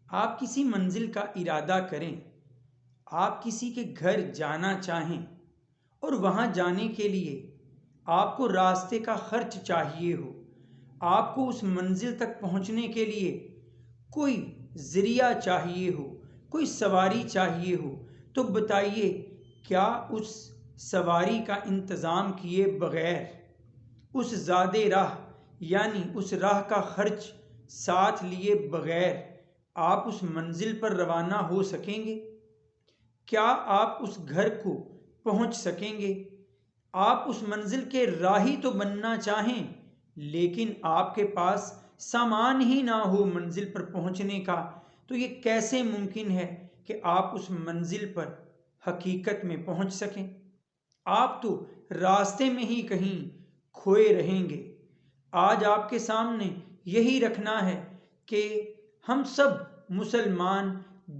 آپ کسی منزل کا ارادہ کریں، آپ کسی کے گھر جانا چاہیں اور وہاں جانے کے لیے آپ کو راستے کا خرچ چاہیے ہو، آپ کو اس منزل تک پہنچنے کے لیے کوئی ذریعہ چاہیے ہو، کوئی سواری چاہیے ہو، تو بتائیے کیا اس سواری کا انتظام کیے بغیر، اس زاد راہ یعنی اس راہ کا خرچ ساتھ لیے بغیر آپ اس منزل پر روانہ ہو سکیں گے؟ کیا آپ اس گھر کو پہنچ سکیں گے؟ آپ اس منزل کے راہی تو بننا چاہیں لیکن آپ کے پاس سامان ہی نہ ہو منزل پر پہنچنے کا، تو یہ کیسے ممکن ہے کہ آپ اس منزل پر حقیقت میں پہنچ سکیں؟ آپ تو راستے میں ہی کہیں کھوئے رہیں گے۔ آج آپ کے سامنے یہی رکھنا ہے کہ ہم سب مسلمان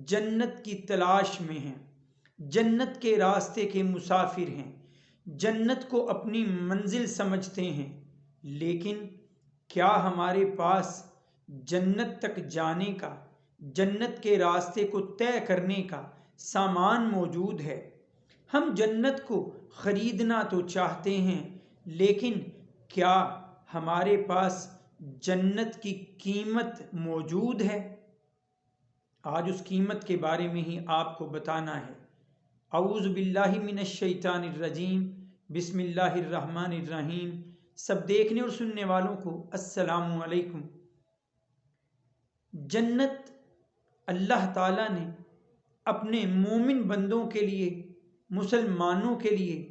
جنت کی تلاش میں ہیں، جنت کے راستے کے مسافر ہیں، جنت کو اپنی منزل سمجھتے ہیں، لیکن کیا ہمارے پاس جنت تک جانے کا، جنت کے راستے کو طے کرنے کا سامان موجود ہے؟ ہم جنت کو خریدنا تو چاہتے ہیں لیکن کیا ہمارے پاس جنت کی قیمت موجود ہے؟ آج اس قیمت کے بارے میں ہی آپ کو بتانا ہے۔ اعوذ باللہ من الشیطان الرجیم، بسم اللہ الرحمن الرحیم۔ سب دیکھنے اور سننے والوں کو السلام علیکم۔ جنت اللہ تعالیٰ نے اپنے مومن بندوں کے لیے، مسلمانوں کے لیے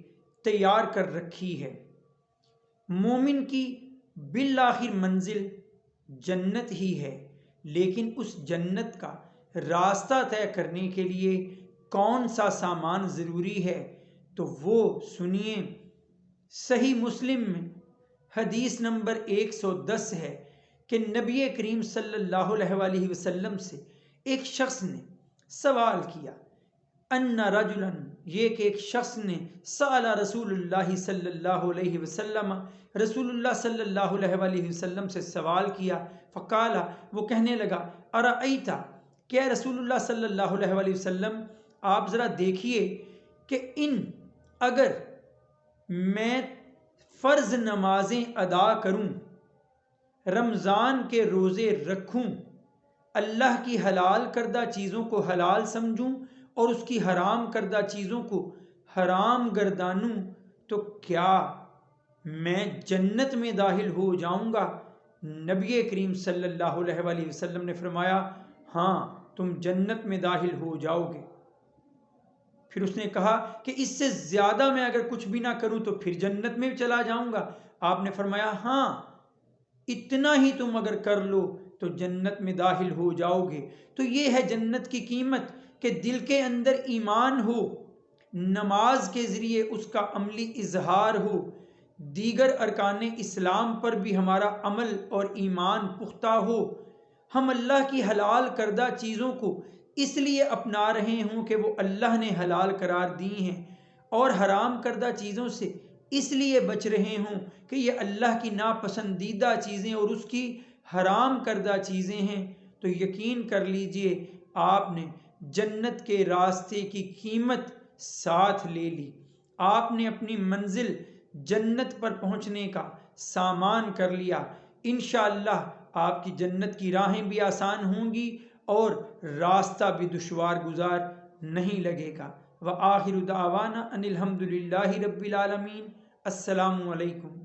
تیار کر رکھی ہے۔ مومن کی بالآخر منزل جنت ہی ہے، لیکن اس جنت کا راستہ طے کرنے کے لیے کون سا سامان ضروری ہے تو وہ سنیے۔ صحیح مسلم میں حدیث نمبر 110 ہے کہ نبی کریم صلی اللہ علیہ وسلم سے ایک شخص نے سوال کیا، ان رجلا، یہ کہ ایک شخص نے سأل رسول اللہ صلی اللہ علیہ وسلم، رسول اللہ صلی اللہ علیہ وسلم سے سوال کیا، فقال، وہ کہنے لگا، ارأیت، کہ رسول اللہ صلی اللہ علیہ وسلم آپ ذرا دیکھیے کہ اگر میں فرض نمازیں ادا کروں، رمضان کے روزے رکھوں، اللہ کی حلال کردہ چیزوں کو حلال سمجھوں اور اس کی حرام کردہ چیزوں کو حرام گردانوں، تو کیا میں جنت میں داخل ہو جاؤں گا؟ نبی کریم صلی اللہ علیہ وسلم نے فرمایا، ہاں تم جنت میں داخل ہو جاؤ گے۔ پھر اس نے کہا کہ اس سے زیادہ میں اگر کچھ بھی نہ کروں تو پھر جنت میں چلا جاؤں گا؟ آپ نے فرمایا، ہاں اتنا ہی تم اگر کر لو تو جنت میں داخل ہو جاؤ گے۔ تو یہ ہے جنت کی قیمت کہ دل کے اندر ایمان ہو، نماز کے ذریعے اس کا عملی اظہار ہو، دیگر ارکان اسلام پر بھی ہمارا عمل اور ایمان پختہ ہو، ہم اللہ کی حلال کردہ چیزوں کو اس لیے اپنا رہے ہوں کہ وہ اللہ نے حلال قرار دی ہیں، اور حرام کردہ چیزوں سے اس لیے بچ رہے ہوں کہ یہ اللہ کی ناپسندیدہ چیزیں اور اس کی حرام کردہ چیزیں ہیں، تو یقین کر لیجئے آپ نے جنت کے راستے کی قیمت ساتھ لے لی، آپ نے اپنی منزل جنت پر پہنچنے کا سامان کر لیا۔ انشاءاللہ آپ کی جنت کی راہیں بھی آسان ہوں گی اور راستہ بھی دشوار گزار نہیں لگے گا۔ وآخر دعوانا ان الحمد للہ رب العالمین۔ السلام علیکم۔